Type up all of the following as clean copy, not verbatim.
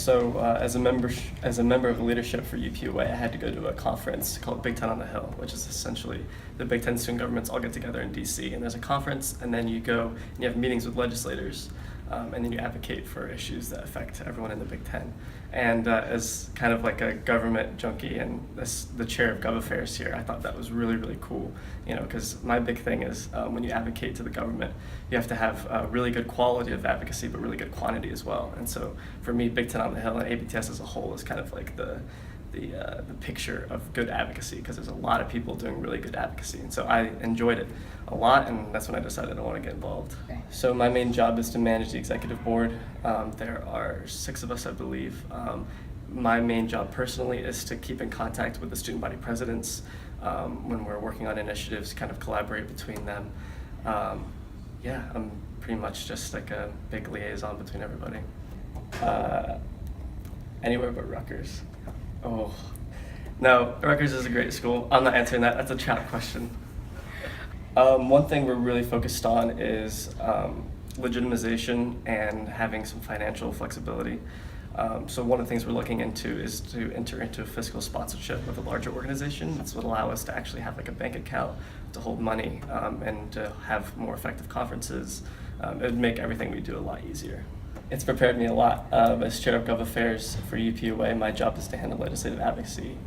So as a member of the leadership for UPUA, I had to go to a conference called Big Ten on the Hill, which is essentially the Big Ten student governments all get together in DC, and there's a conference, and then you go and you have meetings with legislators, and then you advocate for issues that affect everyone in the Big Ten. And as kind of like a government junkie and the chair of Gov Affairs here, I thought that was really, really cool, because my big thing is when you advocate to the government, you have to have really good quality of advocacy, but really good quantity as well. And so for me, Big Ten on the Hill and ABTS as a whole is kind of like the picture of good advocacy, because there's a lot of people doing really good advocacy, and so I enjoyed it a lot, and that's when I decided I want to get involved. Okay. So my main job is to manage the executive board. There are 6 of us, I believe. My main job personally is to keep in contact with the student body presidents when we're working on initiatives, kind of collaborate between them. I'm pretty much just like a big liaison between everybody. Anywhere but Rutgers. Oh, no, Rutgers is a great school. I'm not answering that. That's a chat question. One thing we're really focused on is legitimization and having some financial flexibility. So one of the things we're looking into is to enter into a fiscal sponsorship with a larger organization. This would allow us to actually have like a bank account to hold money and to have more effective conferences. It would make everything we do a lot easier. It's prepared me a lot. As chair of Gov Affairs for UPUA, my job is to handle legislative advocacy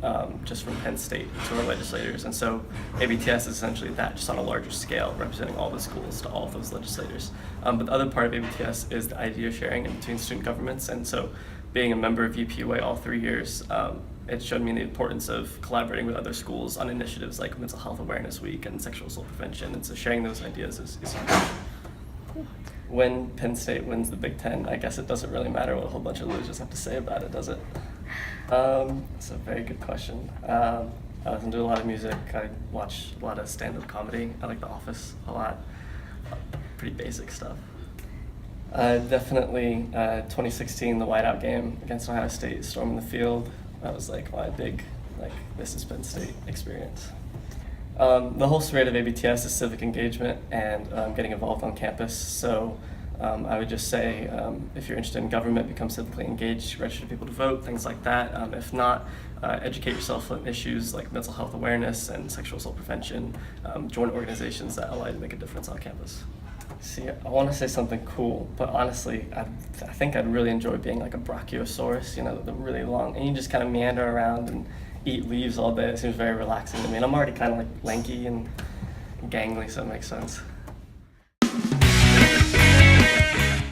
just from Penn State to our legislators. And so ABTS is essentially that, just on a larger scale, representing all the schools to all of those legislators. But the other part of ABTS is the idea sharing in between student governments. And so being a member of UPUA all 3 years, it showed me the importance of collaborating with other schools on initiatives like Mental Health Awareness Week and Sexual Assault Prevention. And so sharing those ideas is huge. When Penn State wins the Big Ten, I guess it doesn't really matter what a whole bunch of losers have to say about it, does it? That's a very good question. I listen to a lot of music. I watch a lot of stand-up comedy. I like The Office a lot. Pretty basic stuff. Definitely 2016, the whiteout game against Ohio State, storming the field. That was like my big, this is Penn State experience. The whole spirit of ABTS is civic engagement and getting involved on campus. So I would just say if you're interested in government, become civically engaged, register people to vote, things like that. If not, educate yourself on issues like mental health awareness and sexual assault prevention. Join organizations that allow you to make a difference on campus. See, I want to say something cool, but honestly, I think I'd really enjoy being like a brachiosaurus, the really long, and you just kind of meander around and eat leaves all day. It seems very relaxing to me, and I'm already kind of like lanky and gangly, so it makes sense.